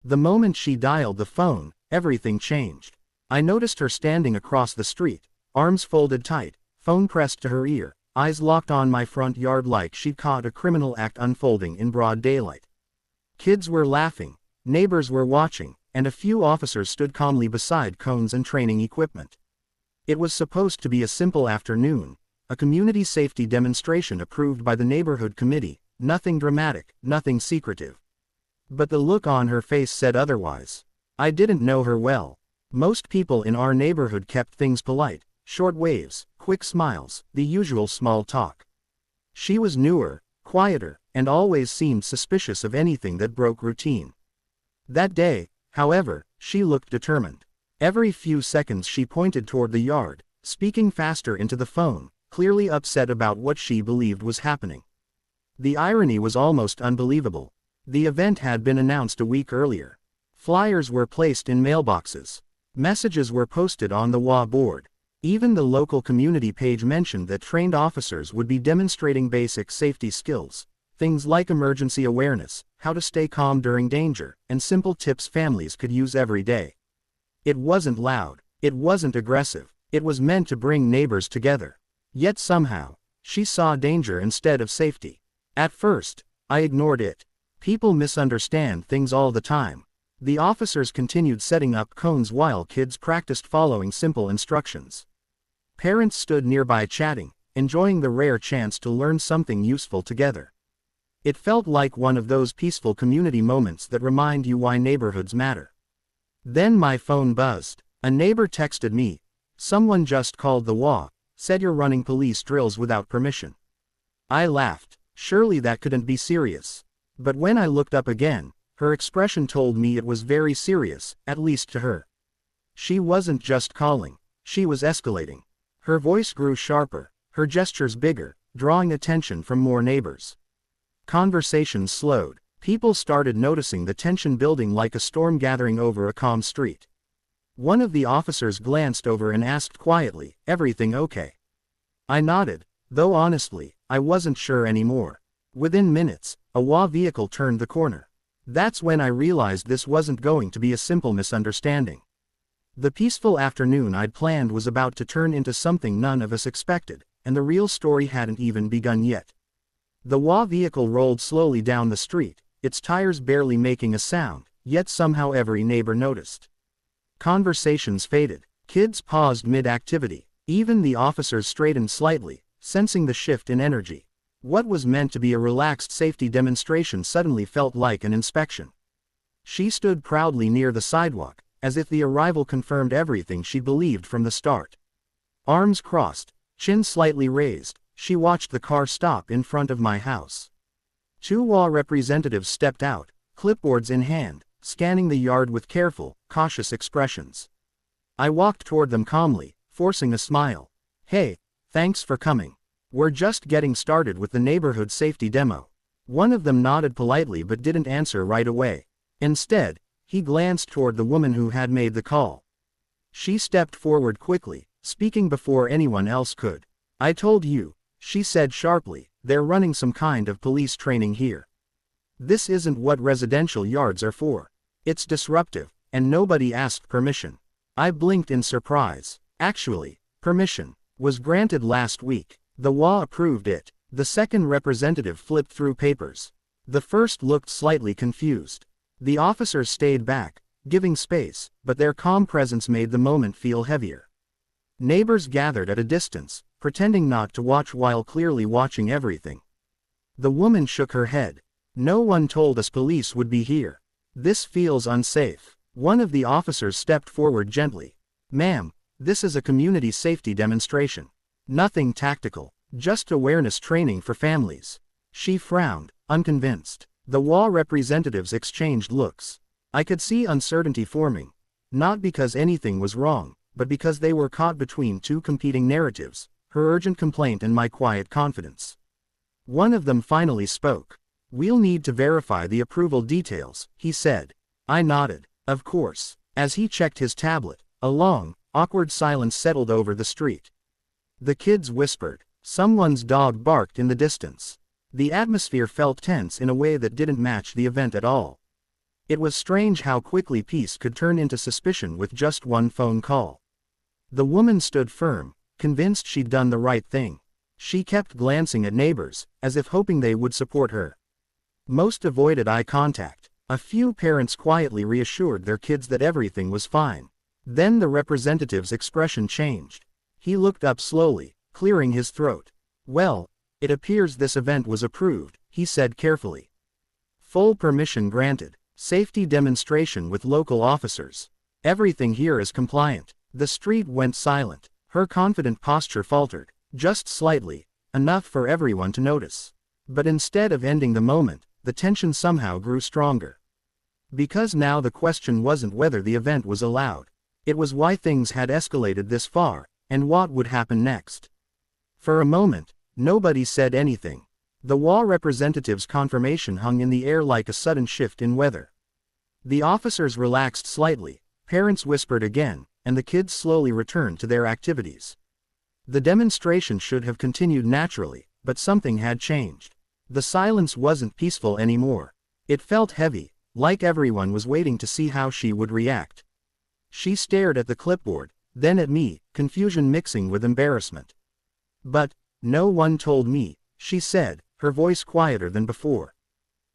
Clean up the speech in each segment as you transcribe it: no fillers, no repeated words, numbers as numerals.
The moment she dialed the phone, everything changed. I noticed her standing across the street, arms folded tight, phone pressed to her ear, eyes locked on my front yard like she'd caught a criminal act unfolding in broad daylight. Kids were laughing, neighbors were watching, and a few officers stood calmly beside cones and training equipment. It was supposed to be a simple afternoon, a community safety demonstration approved by the neighborhood committee, nothing dramatic, nothing secretive. But the look on her face said otherwise. I didn't know her well. Most people in our neighborhood kept things polite, short waves, quick smiles, the usual small talk. She was newer, quieter, and always seemed suspicious of anything that broke routine. That day, however, she looked determined. Every few seconds she pointed toward the yard, speaking faster into the phone, clearly upset about what she believed was happening. The irony was almost unbelievable. The event had been announced a week earlier. Flyers were placed in mailboxes. Messages were posted on the HOA board. Even the local community page mentioned that trained officers would be demonstrating basic safety skills, things like emergency awareness, how to stay calm during danger, and simple tips families could use every day. It wasn't loud, it wasn't aggressive, it was meant to bring neighbors together. Yet somehow, she saw danger instead of safety. At first, I ignored it. People misunderstand things all the time. The officers continued setting up cones while kids practiced following simple instructions. Parents stood nearby chatting, enjoying the rare chance to learn something useful together. It felt like one of those peaceful community moments that remind you why neighborhoods matter. Then my phone buzzed. A neighbor texted me. Someone just called the HOA, said you're running police drills without permission. I laughed. Surely that couldn't be serious. But when I looked up again, her expression told me it was very serious, at least to her. She wasn't just calling, she was escalating. Her voice grew sharper, her gestures bigger, drawing attention from more neighbors. Conversations slowed. People started noticing the tension building like a storm gathering over a calm street. One of the officers glanced over and asked quietly, "Everything okay?" I nodded, though honestly, I wasn't sure anymore. Within minutes, a HOA vehicle turned the corner. That's when I realized this wasn't going to be a simple misunderstanding. The peaceful afternoon I'd planned was about to turn into something none of us expected, and the real story hadn't even begun yet. The HOA vehicle rolled slowly down the street, its tires barely making a sound, yet somehow every neighbor noticed. Conversations faded. Kids paused mid-activity. Even the officers straightened slightly, sensing the shift in energy. What was meant to be a relaxed safety demonstration suddenly felt like an inspection. She stood proudly near the sidewalk, as if the arrival confirmed everything she believed from the start. Arms crossed, chin slightly raised, she watched the car stop in front of my house. Two HOA representatives stepped out, clipboards in hand, scanning the yard with careful, cautious expressions. I walked toward them calmly, forcing a smile. "Hey, thanks for coming. We're just getting started with the neighborhood safety demo." One of them nodded politely but didn't answer right away. Instead, he glanced toward the woman who had made the call. She stepped forward quickly, speaking before anyone else could. "I told you," she said sharply, "they're running some kind of police training here. This isn't what residential yards are for. It's disruptive, and nobody asked permission." I blinked in surprise. Actually, permission was granted last week. The HOA approved it. The second representative flipped through papers. The first looked slightly confused. The officers stayed back, giving space, but their calm presence made the moment feel heavier. Neighbors gathered at a distance, pretending not to watch while clearly watching everything. The woman shook her head. "No one told us police would be here. This feels unsafe." One of the officers stepped forward gently. "Ma'am, this is a community safety demonstration. Nothing tactical, just awareness training for families." She frowned, unconvinced. The HOA representatives exchanged looks. I could see uncertainty forming. Not because anything was wrong, but because they were caught between two competing narratives, her urgent complaint and my quiet confidence. One of them finally spoke. "We'll need to verify the approval details," he said. I nodded. Of course. As he checked his tablet, a long, awkward silence settled over the street. The kids whispered. Someone's dog barked in the distance. The atmosphere felt tense in a way that didn't match the event at all. It was strange how quickly peace could turn into suspicion with just one phone call. The woman stood firm, convinced she'd done the right thing. She kept glancing at neighbors, as if hoping they would support her. Most avoided eye contact. A few parents quietly reassured their kids that everything was fine. Then the representative's expression changed. He looked up slowly, clearing his throat. "Well, it appears this event was approved," he said carefully. "Full permission granted. Safety demonstration with local officers. Everything here is compliant." The street went silent. Her confident posture faltered, just slightly, enough for everyone to notice. But instead of ending the moment, the tension somehow grew stronger. Because now the question wasn't whether the event was allowed. It was why things had escalated this far, and what would happen next. For a moment, nobody said anything. The WA representative's confirmation hung in the air like a sudden shift in weather. The officers relaxed slightly, parents whispered again, and the kids slowly returned to their activities. The demonstration should have continued naturally, but something had changed. The silence wasn't peaceful anymore. It felt heavy, like everyone was waiting to see how she would react. She stared at the clipboard, then at me, confusion mixing with embarrassment. "But, no one told me," she said, her voice quieter than before.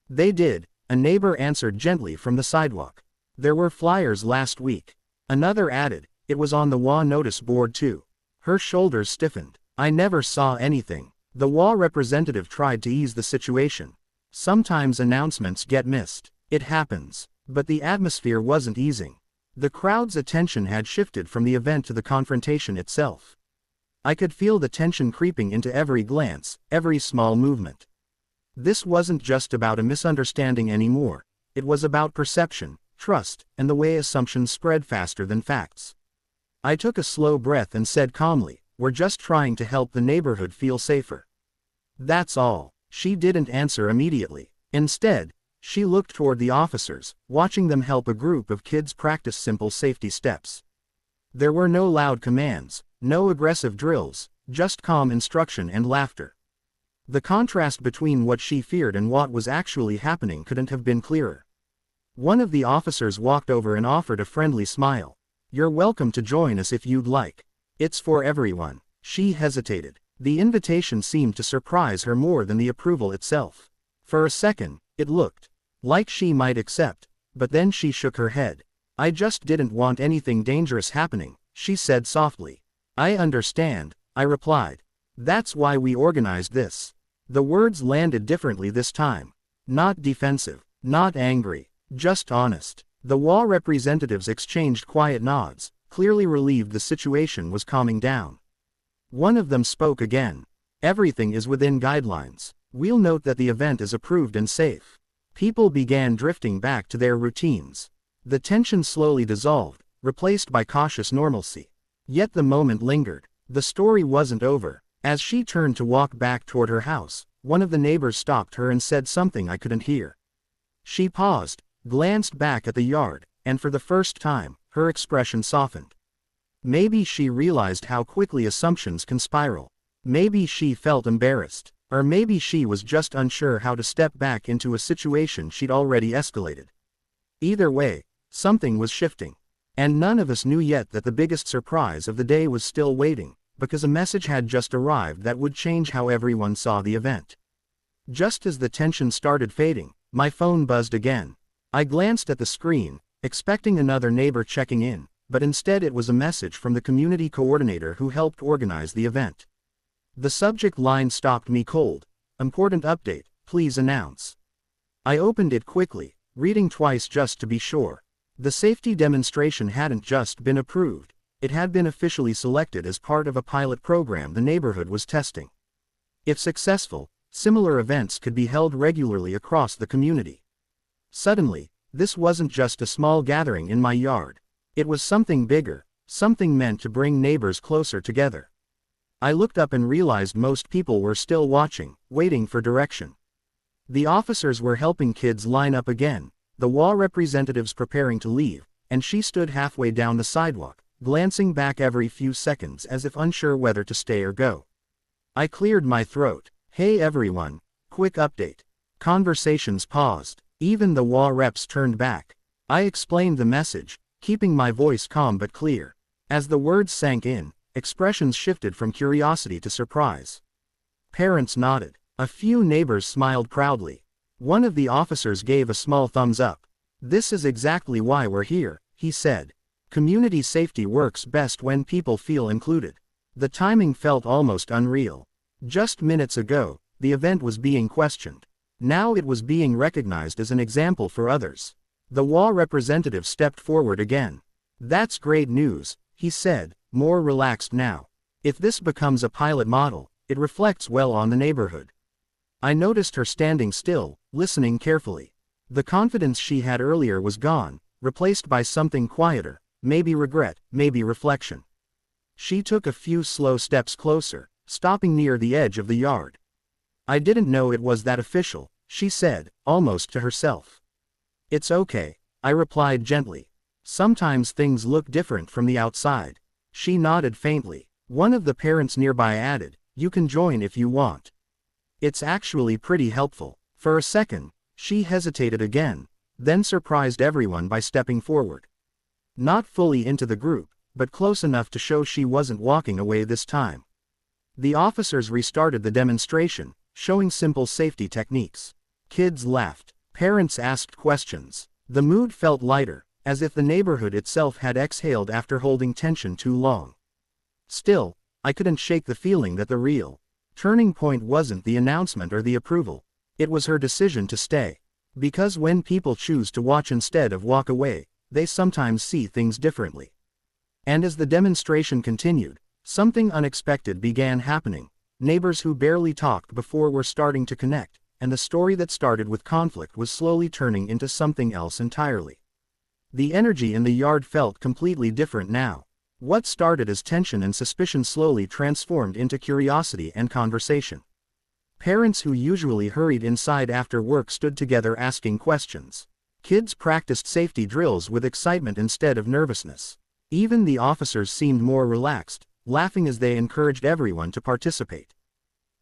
"They did," a neighbor answered gently from the sidewalk. "There were flyers last week." Another added, "It was on the WA notice board too." Her shoulders stiffened. "I never saw anything." The WA representative tried to ease the situation. "Sometimes announcements get missed. It happens." But the atmosphere wasn't easing. The crowd's attention had shifted from the event to the confrontation itself. I could feel the tension creeping into every glance, every small movement. This wasn't just about a misunderstanding anymore. It was about perception, trust, and the way assumptions spread faster than facts. I took a slow breath and said calmly, "We're just trying to help the neighborhood feel safer. That's all." She didn't answer immediately. Instead, she looked toward the officers, watching them help a group of kids practice simple safety steps. There were no loud commands, no aggressive drills, just calm instruction and laughter. The contrast between what she feared and what was actually happening couldn't have been clearer. One of the officers walked over and offered a friendly smile. "You're welcome to join us if you'd like. It's for everyone." She hesitated. The invitation seemed to surprise her more than the approval itself. For a second, it looked like she might accept, but then she shook her head. "I just didn't want anything dangerous happening," she said softly. "I understand," I replied. "That's why we organized this." The words landed differently this time. Not defensive, not angry, just honest. The WA representatives exchanged quiet nods, clearly relieved the situation was calming down. One of them spoke again. "Everything is within guidelines. We'll note that the event is approved and safe." People began drifting back to their routines. The tension slowly dissolved, replaced by cautious normalcy. Yet the moment lingered. The story wasn't over. As she turned to walk back toward her house, one of the neighbors stopped her and said something I couldn't hear. She paused, glanced back at the yard, and for the first time, her expression softened. Maybe she realized how quickly assumptions can spiral. Maybe she felt embarrassed. Or maybe she was just unsure how to step back into a situation she'd already escalated. Either way, something was shifting. And none of us knew yet that the biggest surprise of the day was still waiting, because a message had just arrived that would change how everyone saw the event. Just as the tension started fading, my phone buzzed again. I glanced at the screen, expecting another neighbor checking in, but instead it was a message from the community coordinator who helped organize the event. The subject line stopped me cold. "Important update, please announce." I opened it quickly, reading twice just to be sure. The safety demonstration hadn't just been approved, it had been officially selected as part of a pilot program the neighborhood was testing. If successful, similar events could be held regularly across the community. Suddenly, this wasn't just a small gathering in my yard. It was something bigger, something meant to bring neighbors closer together. I looked up and realized most people were still watching, waiting for direction. The officers were helping kids line up again, the WA representatives preparing to leave, and she stood halfway down the sidewalk, glancing back every few seconds as if unsure whether to stay or go. I cleared my throat. "Hey everyone, quick update." Conversations paused. Even the HOA reps turned back. I explained the message, keeping my voice calm but clear. As the words sank in, expressions shifted from curiosity to surprise. Parents nodded. A few neighbors smiled proudly. One of the officers gave a small thumbs up. "This is exactly why we're here," he said. "Community safety works best when people feel included." The timing felt almost unreal. Just minutes ago, the event was being questioned. Now it was being recognized as an example for others. The HOA representative stepped forward again. "That's great news," he said, more relaxed now. "If this becomes a pilot model, it reflects well on the neighborhood." I noticed her standing still, listening carefully. The confidence she had earlier was gone, replaced by something quieter, maybe regret, maybe reflection. She took a few slow steps closer, stopping near the edge of the yard. "I didn't know it was that official," she said, almost to herself. "It's okay," I replied gently. "Sometimes things look different from the outside." She nodded faintly. One of the parents nearby added, "You can join if you want. It's actually pretty helpful." For a second, she hesitated again, then surprised everyone by stepping forward. Not fully into the group, but close enough to show she wasn't walking away this time. The officers restarted the demonstration, showing simple safety techniques. Kids laughed. Parents asked questions. The mood felt lighter, as if the neighborhood itself had exhaled after holding tension too long. Still, I couldn't shake the feeling that the real turning point wasn't the announcement or the approval. It was her decision to stay. Because when people choose to watch instead of walk away, they sometimes see things differently. And as the demonstration continued, something unexpected began happening. Neighbors who barely talked before were starting to connect, and the story that started with conflict was slowly turning into something else entirely. The energy in the yard felt completely different now. What started as tension and suspicion slowly transformed into curiosity and conversation. Parents who usually hurried inside after work stood together asking questions. Kids practiced safety drills with excitement instead of nervousness. Even the officers seemed more relaxed, laughing as they encouraged everyone to participate.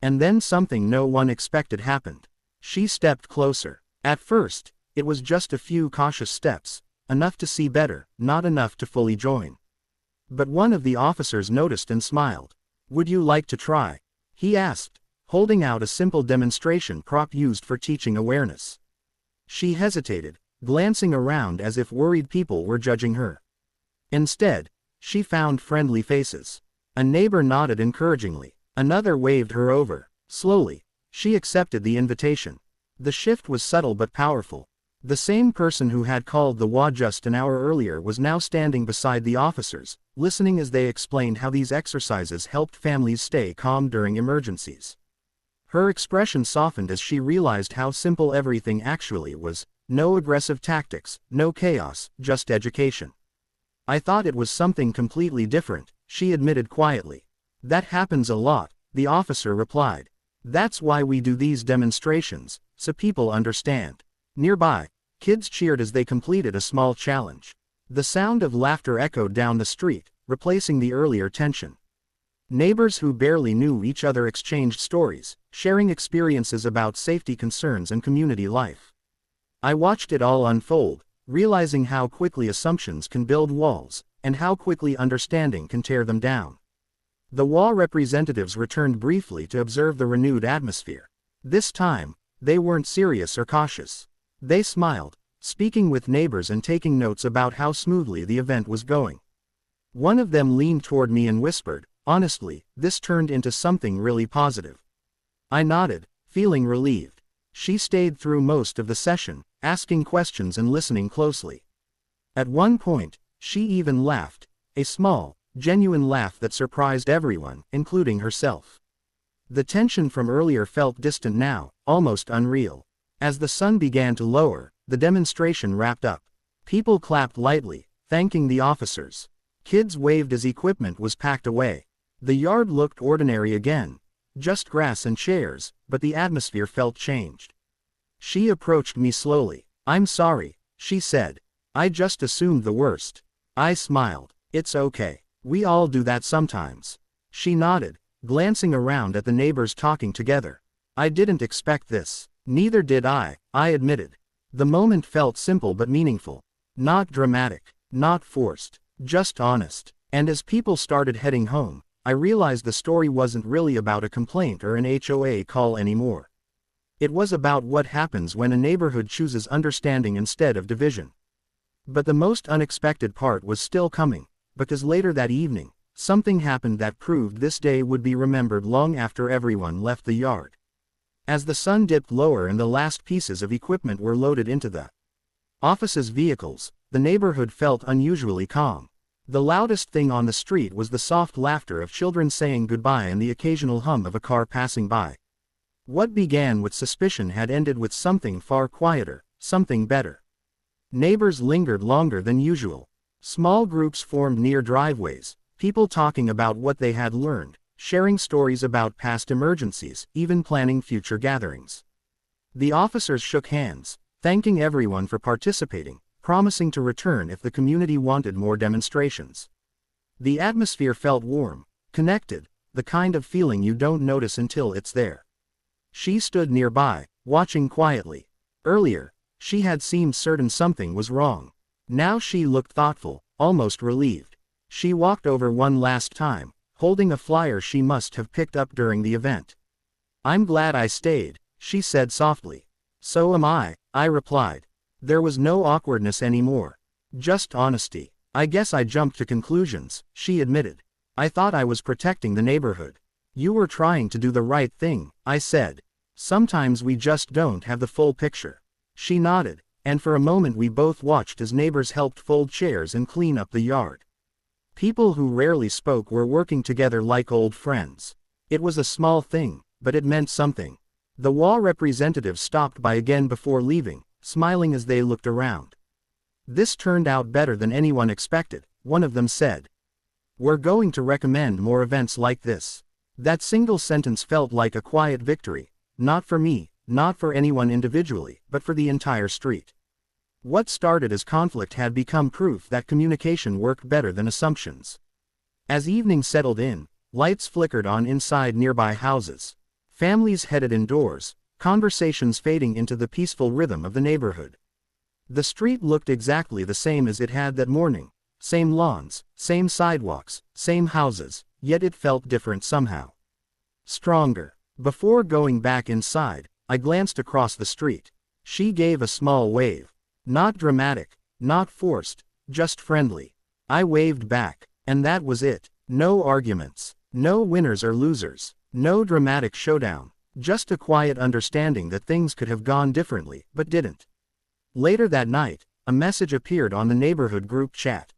And then something no one expected happened. She stepped closer. At first, it was just a few cautious steps, enough to see better, not enough to fully join. But one of the officers noticed and smiled. "Would you like to try?" he asked, holding out a simple demonstration prop used for teaching awareness. She hesitated, glancing around as if worried people were judging her. Instead, she found friendly faces. A neighbor nodded encouragingly. Another waved her over. Slowly, she accepted the invitation. The shift was subtle but powerful. The same person who had called the HOA just an hour earlier was now standing beside the officers, listening as they explained how these exercises helped families stay calm during emergencies. Her expression softened as she realized how simple everything actually was. No aggressive tactics, no chaos, just education. "I thought it was something completely different," she admitted quietly. "That happens a lot," the officer replied. "That's why we do these demonstrations, so people understand." Nearby, kids cheered as they completed a small challenge. The sound of laughter echoed down the street, replacing the earlier tension. Neighbors who barely knew each other exchanged stories, sharing experiences about safety concerns and community life. I watched it all unfold, realizing how quickly assumptions can build walls, and how quickly understanding can tear them down. The HOA representatives returned briefly to observe the renewed atmosphere. This time, they weren't serious or cautious. They smiled, speaking with neighbors and taking notes about how smoothly the event was going. One of them leaned toward me and whispered, "Honestly, this turned into something really positive." I nodded, feeling relieved. She stayed through most of the session, asking questions and listening closely. At one point, she even laughed, a small, genuine laugh that surprised everyone, including herself. The tension from earlier felt distant now, almost unreal. As the sun began to lower, the demonstration wrapped up. People clapped lightly, thanking the officers. Kids waved as equipment was packed away. The yard looked ordinary again, just grass and chairs, but the atmosphere felt changed. She approached me slowly. "I'm sorry," she said. "I just assumed the worst." I smiled. "It's okay. We all do that sometimes." She nodded, glancing around at the neighbors talking together. "I didn't expect this." "Neither did I admitted. The moment felt simple but meaningful. Not dramatic, not forced, just honest. And as people started heading home, I realized the story wasn't really about a complaint or an HOA call anymore. It was about what happens when a neighborhood chooses understanding instead of division. But the most unexpected part was still coming, because later that evening, something happened that proved this day would be remembered long after everyone left the yard. As the sun dipped lower and the last pieces of equipment were loaded into the office's vehicles, the neighborhood felt unusually calm. The loudest thing on the street was the soft laughter of children saying goodbye and the occasional hum of a car passing by. What began with suspicion had ended with something far quieter, something better. Neighbors lingered longer than usual. Small groups formed near driveways, people talking about what they had learned, sharing stories about past emergencies, even planning future gatherings. The officers shook hands, thanking everyone for participating, promising to return if the community wanted more demonstrations. The atmosphere felt warm, connected, the kind of feeling you don't notice until it's there. She stood nearby, watching quietly. Earlier, she had seemed certain something was wrong. Now she looked thoughtful, almost relieved. She walked over one last time, holding a flyer she must have picked up during the event. "I'm glad I stayed," she said softly. "So am I replied. There was no awkwardness anymore. Just honesty. "I guess I jumped to conclusions," she admitted. "I thought I was protecting the neighborhood." "You were trying to do the right thing," I said. "Sometimes we just don't have the full picture." She nodded, and for a moment we both watched as neighbors helped fold chairs and clean up the yard. People who rarely spoke were working together like old friends. It was a small thing, but it meant something. The WA representatives stopped by again before leaving, smiling as they looked around. "This turned out better than anyone expected," one of them said. "We're going to recommend more events like this." That single sentence felt like a quiet victory, not for me, not for anyone individually, but for the entire street. What started as conflict had become proof that communication worked better than assumptions. As evening settled in, lights flickered on inside nearby houses. Families headed indoors, conversations fading into the peaceful rhythm of the neighborhood. The street looked exactly the same as it had that morning. Same lawns, same sidewalks, same houses, yet it felt different somehow. Stronger. Before going back inside, I glanced across the street. She gave a small wave. Not dramatic, not forced, just friendly. I waved back, and that was it. No arguments, no winners or losers, no dramatic showdown, just a quiet understanding that things could have gone differently, but didn't. Later that night, a message appeared on the neighborhood group chat.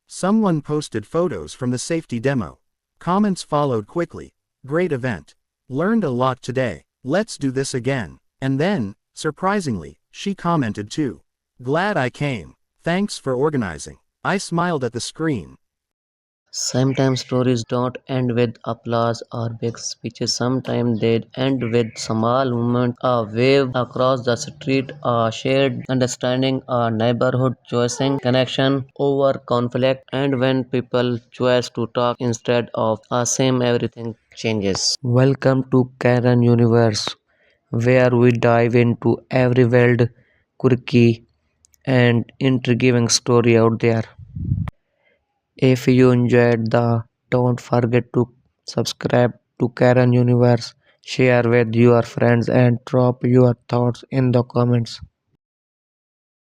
Someone posted photos from the safety demo. Comments followed quickly. "Great event. Learned a lot today. Let's do this again." And then, surprisingly, she commented too. "Glad I came. Thanks for organizing." I smiled at the screen. Sometimes stories don't end with applause or big speeches. Sometimes they end with small moments, a wave across the street, a shared understanding, a neighborhood choosing connection over conflict, and when people choose to talk instead of assume everything changes. Welcome to Karen Universe, where we dive into every wild, quirky, and intriguing story out there. If you enjoyed the, don't forget to subscribe to Karen Universe, share with your friends and drop your thoughts in the comments.